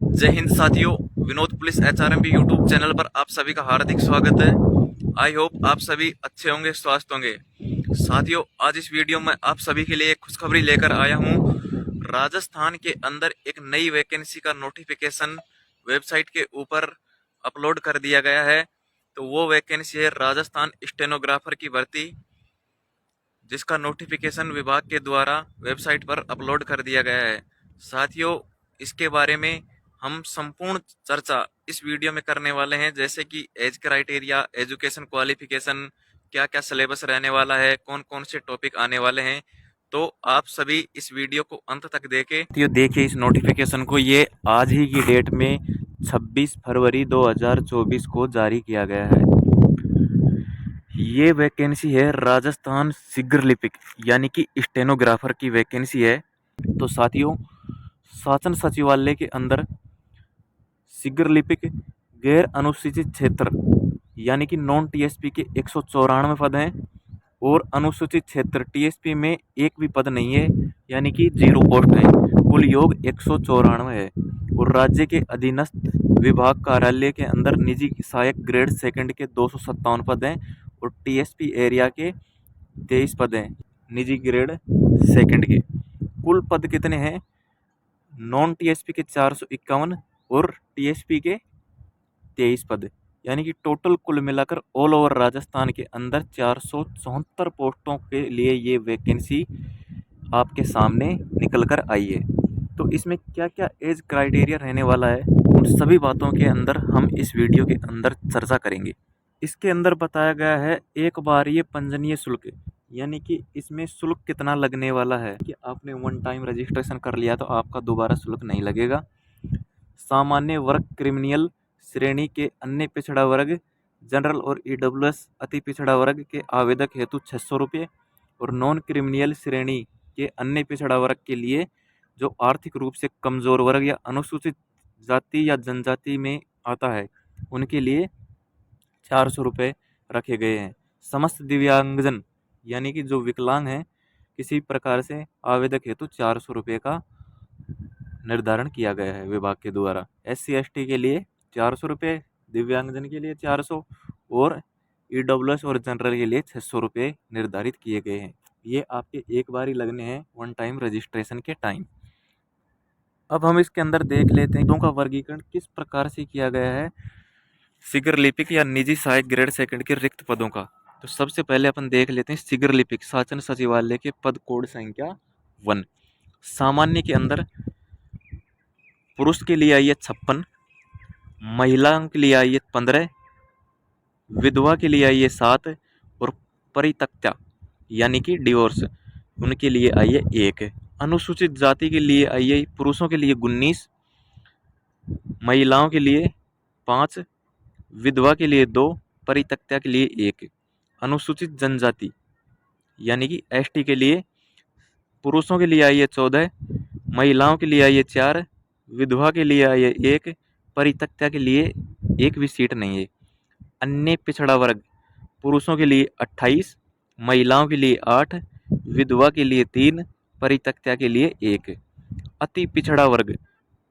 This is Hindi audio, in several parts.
जय हिंद साथियों। विनोद पुलिस एचआरएमबी यूट्यूब चैनल पर आप सभी का हार्दिक स्वागत है। आई होप आप सभी अच्छे होंगे, स्वस्थ होंगे। साथियों, आज इस वीडियो में आप सभी के लिए एक खुशखबरी लेकर आया हूं। राजस्थान के अंदर एक नई वैकेंसी का नोटिफिकेशन वेबसाइट के ऊपर अपलोड कर दिया गया है। तो वो वैकेंसी है राजस्थान स्टेनोग्राफर की भर्ती, जिसका नोटिफिकेशन विभाग के द्वारा वेबसाइट पर अपलोड कर दिया गया है। साथियों, इसके बारे में हम संपूर्ण चर्चा इस वीडियो में करने वाले हैं, जैसे कि एज क्राइटेरिया, एजुकेशन क्वालिफिकेशन, क्या क्या सिलेबस रहने वाला है, कौन कौन से टॉपिक आने वाले हैं। तो आप सभी इस वीडियो को अंत तक देखें। तो देखिए इस नोटिफिकेशन को, ये आज ही की डेट में 26 फरवरी 2024 को जारी किया गया है। ये वैकेंसी है राजस्थान शीघ्र लिपिक यानी कि स्टेनोग्राफर की वैकेंसी है। तो साथियों, शासन सचिवालय के अंदर शीघ्र लिपिक गैर अनुसूचित क्षेत्र यानी कि नॉन टीएसपी के 194 पद हैं और अनुसूचित क्षेत्र टीएसपी में एक भी पद नहीं है, यानी कि 0 पोस्ट है। कुल योग 194 है। और राज्य के अधीनस्थ विभाग कार्यालय के अंदर निजी सहायक ग्रेड सेकंड के 257 पद हैं और टीएसपी एरिया के 23 पद हैं निजी ग्रेड सेकंड के। कुल पद कितने हैं? नॉन टीएसपी के 451 और टीएसपी के 23 पद, यानी कि टोटल कुल मिलाकर ऑल ओवर राजस्थान के अंदर 474 पोस्टों के लिए ये वैकेंसी आपके सामने निकल कर आई है। तो इसमें क्या क्या एज क्राइटेरिया रहने वाला है, उन सभी बातों के अंदर हम इस वीडियो के अंदर चर्चा करेंगे। इसके अंदर बताया गया है एक बार ये पंजीयन शुल्क, यानी कि इसमें शुल्क कितना लगने वाला है कि आपने वन टाइम रजिस्ट्रेशन कर लिया तो आपका दोबारा शुल्क नहीं लगेगा। सामान्य वर्ग क्रिमिनल श्रेणी के अन्य पिछड़ा वर्ग जनरल और ईडब्ल्यूएस अति पिछड़ा वर्ग के आवेदक हेतु 600 रुपये और नॉन क्रिमिनल श्रेणी के अन्य पिछड़ा वर्ग के लिए जो आर्थिक रूप से कमजोर वर्ग या अनुसूचित जाति या जनजाति में आता है उनके लिए 400 रुपये रखे गए हैं। समस्त दिव्यांगजन यानी कि जो विकलांग हैं किसी प्रकार से आवेदक हेतु 400 रुपये का निर्धारण किया गया है विभाग के द्वारा। SC ST के लिए 400 रुपये, दिव्यांगजन के लिए 400 और ईडब्ल्यूएस और जनरल के लिए 600 रुपये निर्धारित किए गए हैं। ये आपके एक बार ही लगने हैं वन टाइम रजिस्ट्रेशन के टाइम। अब हम इसके अंदर देख लेते हैं पदों का वर्गीकरण किस प्रकार से किया गया है शीघ्र लिपिक या निजी सहायक ग्रेड सेकंड के रिक्त पदों का। तो सबसे पहले अपन देख लेते हैं शीघ्र लिपिक शासन सचिवालय के पद कोड संख्या 1। सामान्य के अंदर पुरुष के लिए आई है 56, महिलाओं के लिए आई है 15, विधवा के लिए आई है 7 और परित्यक्ता यानी कि डिवोर्स उनके लिए आई है 1। अनुसूचित जाति के लिए आई है पुरुषों के लिए 19, महिलाओं के लिए 5, विधवा के लिए 2, परित्यक्ता के लिए 1। अनुसूचित जनजाति यानी कि एसटी के लिए पुरुषों के लिए आई है 14, महिलाओं के लिए आई है 4, विधवा के लिए आई है 1, परित्यक्ता के लिए एक भी सीट नहीं है। अन्य पिछड़ा वर्ग पुरुषों के लिए 28, महिलाओं के लिए 8, विधवा के लिए 3, परित्यक्ता के लिए 1। अति पिछड़ा वर्ग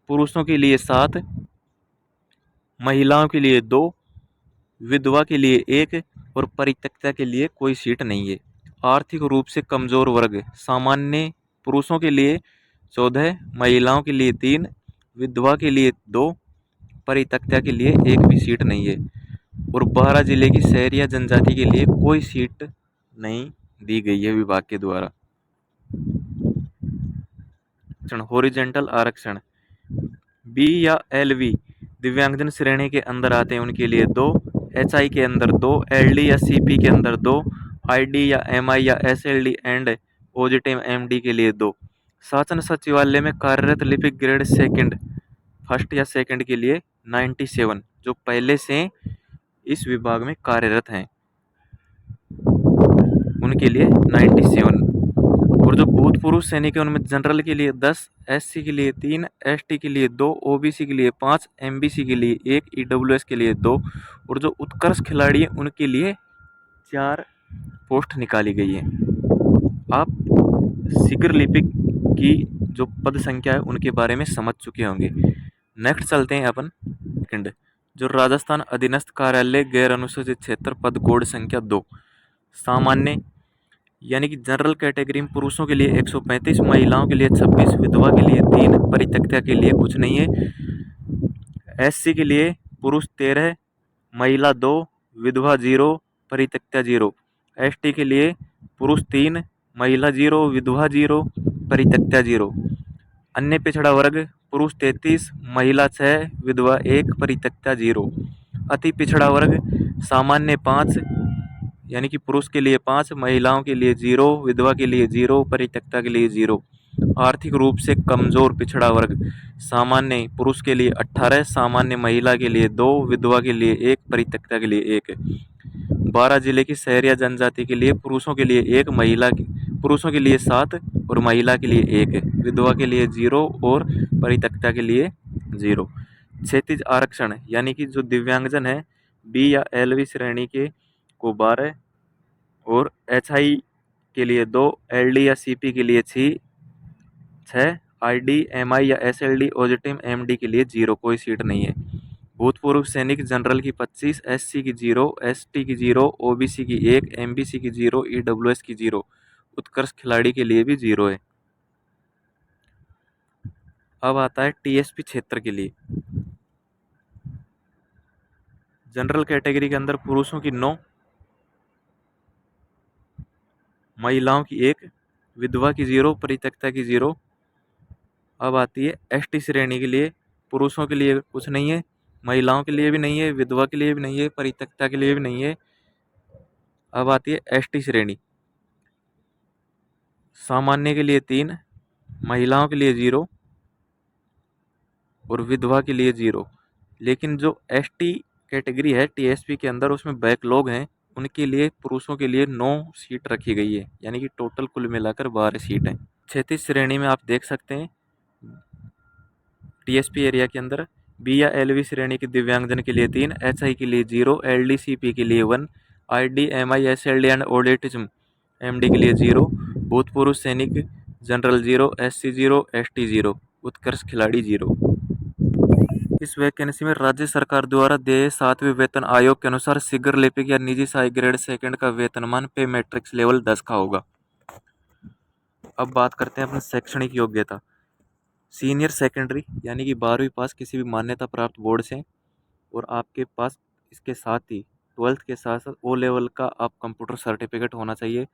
पुरुषों के लिए 7, महिलाओं के लिए 2, विधवा के लिए 1 और परित्यक्ता के लिए कोई सीट नहीं है। आर्थिक रूप से कमजोर वर्ग सामान्य पुरुषों के लिए 14, महिलाओं के लिए 3, विधवा के लिए 2, परित्यक्ता के लिए एक भी सीट नहीं है। और 12 जिले की शहरिया जनजाति के लिए कोई सीट नहीं दी गई है विभाग के द्वारा। हॉरिजेंटल आरक्षण बी या LV दिव्यांगजन श्रेणी के अंदर आते हैं उनके लिए 2, HI के अंदर 2, LD या CP के अंदर 2, ID या MI या SLD एंड OJT MD के लिए 2। शासन सचिवालय में कार्यरत लिपिक ग्रेड सेकंड फर्स्ट या सेकंड के लिए 97 जो पहले से इस विभाग में कार्यरत हैं उनके लिए 97। और जो भूतपूर्व सैनिक है उनमें जनरल के लिए 10, SC के लिए 3, ST के लिए 2, OBC के लिए 5, MBC के लिए 1, EWS के लिए 2 और जो उत्कर्ष खिलाड़ी हैं उनके लिए 4 पोस्ट निकाली गई है। आप शीघ्र लिपिक की जो पद संख्या है उनके बारे में समझ चुके होंगे। नेक्स्ट चलते हैं अपन सेकंड, जो राजस्थान अधीनस्थ कार्यालय गैर अनुसूचित क्षेत्र पद कोड संख्या 2 सामान्य यानी कि जनरल कैटेगरी में पुरुषों के लिए 135, महिलाओं के लिए 26, विधवा के लिए 3, परित्यक्ता के लिए कुछ नहीं है। एससी के लिए पुरुष 13, महिला 2, विधवा 0, परित्यक्ता 0। एसटी के लिए पुरुष 3, महिला 0, विधवा 0, परित्यक्ता 0। अन्य पिछड़ा वर्ग पुरुष 33, महिला 6, विधवा 1, परित्यक्ता 0। अति पिछड़ा वर्ग सामान्य 5 यानी कि पुरुष के लिए 5, महिलाओं के लिए 0, विधवा के लिए 0, परित्यक्ता के लिए 0। आर्थिक रूप से कमजोर पिछड़ा वर्ग सामान्य पुरुष के लिए 18, सामान्य महिला के लिए 2, विधवा के लिए 1, परित्यक्ता के लिए 1। 12 जिले की शहरिया जनजाति के लिए पुरुषों के लिए 1, पुरुषों के लिए 7 और महिला के लिए 1, विधवा के लिए 0 और परित्यक्ता के लिए 0। क्षैतिज आरक्षण यानी कि जो दिव्यांगजन है बी या एलवी श्रेणी के को 12 और एचआई के लिए 2, एलडी या सीपी के लिए 6, आईडी एमआई या एसएलडी ओजीटीम एमडी के लिए 0, कोई सीट नहीं है। भूतपूर्व सैनिक जनरल की 25, एससी की 0, एसटी की 0, ओबीसी की 1, एमबीसी की 0, ईडब्ल्यूएस की 0, उत्कर्ष खिलाड़ी के लिए भी 0 है। अब आता है टीएसपी क्षेत्र के लिए। जनरल कैटेगरी के अंदर पुरुषों की 9, महिलाओं की 1, विधवा की 0, परित्यक्ता की 0। अब आती है एसटी श्रेणी के लिए, पुरुषों के लिए कुछ नहीं है, महिलाओं के लिए भी नहीं है, विधवा के लिए भी नहीं है, परित्यक्ता के लिए भी नहीं है। अब आती है एसटी श्रेणी, सामान्य के लिए 3, महिलाओं के लिए 0 और विधवा के लिए 0। लेकिन जो एसटी कैटेगरी है टीएसपी के अंदर उसमें बैकलॉग हैं, उनके लिए पुरुषों के लिए 9 सीट रखी गई है, यानी कि टोटल कुल मिलाकर 12 सीट हैं। 36 श्रेणी में आप देख सकते हैं टीएसपी एरिया के अंदर बी या एलवी श्रेणी के दिव्यांगजन के लिए 3, एचआई के लिए 0, एलडीसीपी के लिए 1, आईडी एमआई एसएलडी एंड ओडेटिज्म एमडी के लिए 0, भूतपूर्व सैनिक जनरल 0, एससी 0, एसटी 0, उत्कर्ष खिलाड़ी 0। इस वैकेंसी में राज्य सरकार द्वारा देय 7वें वेतन आयोग के अनुसार शीघ्र लिपिक या निजी सहायक ग्रेड सेकंड का वेतनमान पे मैट्रिक्स लेवल 10 का होगा। अब बात करते हैं अपनी शैक्षणिक योग्यता। सीनियर सेकेंडरी यानी कि 12वीं पास किसी भी मान्यता प्राप्त बोर्ड से, और आपके पास इसके साथ ही 12th के साथ साथ ओ लेवल का आप कंप्यूटर सर्टिफिकेट होना चाहिए,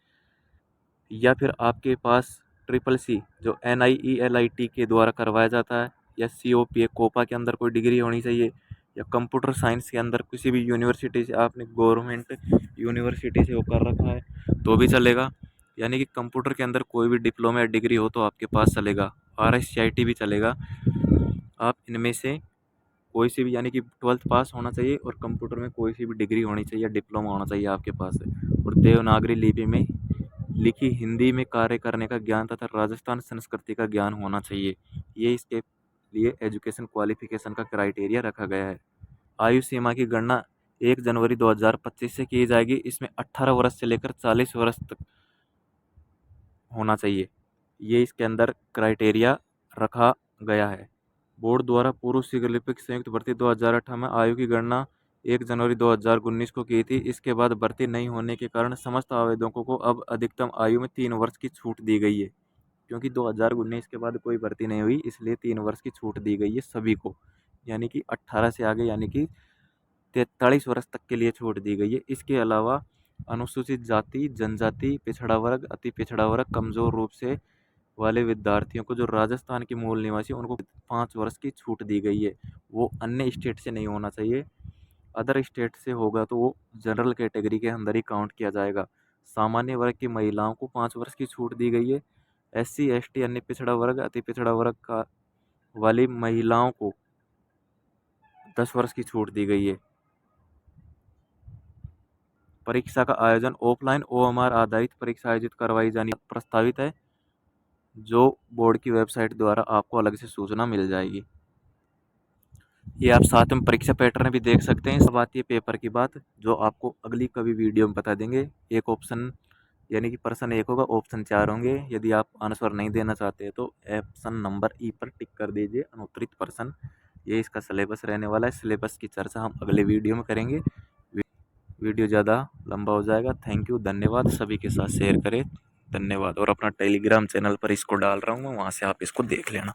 या फिर आपके पास CCC जो NIELIT के द्वारा करवाया जाता है, या COPA कोपा के अंदर कोई डिग्री होनी चाहिए, या कंप्यूटर साइंस के अंदर किसी भी यूनिवर्सिटी से आपने गवर्नमेंट यूनिवर्सिटी से वो कर रखा है तो भी चलेगा। यानी कि कंप्यूटर के अंदर कोई भी डिप्लोमा या डिग्री हो तो आपके पास चलेगा। RSCIT भी चलेगा। आप इनमें से कोई सी भी, यानी कि 12th पास होना चाहिए और कंप्यूटर में कोई सी भी डिग्री होनी चाहिए या डिप्लोमा होना चाहिए आपके पास और देवनागरी लिपि में लिखी हिंदी में कार्य करने का ज्ञान तथा राजस्थान संस्कृति का ज्ञान होना चाहिए। ये इसके लिए एजुकेशन क्वालिफिकेशन का क्राइटेरिया रखा गया है। आयु सीमा की गणना 1 जनवरी 2025 से की जाएगी। इसमें 18 वर्ष से लेकर 40 वर्ष तक होना चाहिए, ये इसके अंदर क्राइटेरिया रखा गया है। बोर्ड द्वारा पूर्व शीघ्र लिपिक संयुक्त भर्ती 2018 में आयु की गणना 1 जनवरी 2019 को की थी। इसके बाद भर्ती नहीं होने के कारण समस्त आवेदकों को अब अधिकतम आयु में 3 वर्ष की छूट दी गई है। क्योंकि 2019 के बाद कोई भर्ती नहीं हुई, इसलिए 3 वर्ष की छूट दी गई है सभी को, यानी कि 18 से आगे यानी कि 43 वर्ष तक के लिए छूट दी गई है। इसके अलावा अनुसूचित जाति, जनजाति, पिछड़ा वर्ग, अति पिछड़ा वर्ग, कमजोर रूप से वाले विद्यार्थियों को जो राजस्थान के मूल निवासी उनको 5 वर्ष की छूट दी गई है। वो अन्य स्टेट से नहीं होना चाहिए, अदर स्टेट से होगा तो वो जनरल कैटेगरी के अंदर ही काउंट किया जाएगा। सामान्य वर्ग की महिलाओं को 5 वर्ष की छूट दी गई है। SC ST अन्य पिछड़ा वर्ग, अति पिछड़ा वर्ग का वाली महिलाओं को 10 वर्ष की छूट दी गई है। परीक्षा का आयोजन ऑफलाइन OMR आधारित परीक्षा आयोजित करवाई जानी प्रस्तावित है, जो बोर्ड की वेबसाइट द्वारा आपको अलग से सूचना मिल जाएगी। ये आप साथ में परीक्षा पैटर्न भी देख सकते हैं। सब आती है पेपर की बात, जो आपको अगली कभी वीडियो में बता देंगे। एक ऑप्शन यानी कि प्रश्न 1 होगा, ऑप्शन 4 होंगे। यदि आप आंसर नहीं देना चाहते हैं तो ऑप्शन नंबर ई पर टिक कर दीजिए अनुत्तरित प्रश्न ये इसका सिलेबस रहने वाला है। सिलेबस की चर्चा हम अगले वीडियो में करेंगे। वीडियो ज़्यादा लंबा हो जाएगा। थैंक यू, धन्यवाद। सभी के साथ शेयर करें, धन्यवाद। और अपना टेलीग्राम चैनल पर इसको डाल रहा हूँ, वहाँ से आप इसको देख लेना।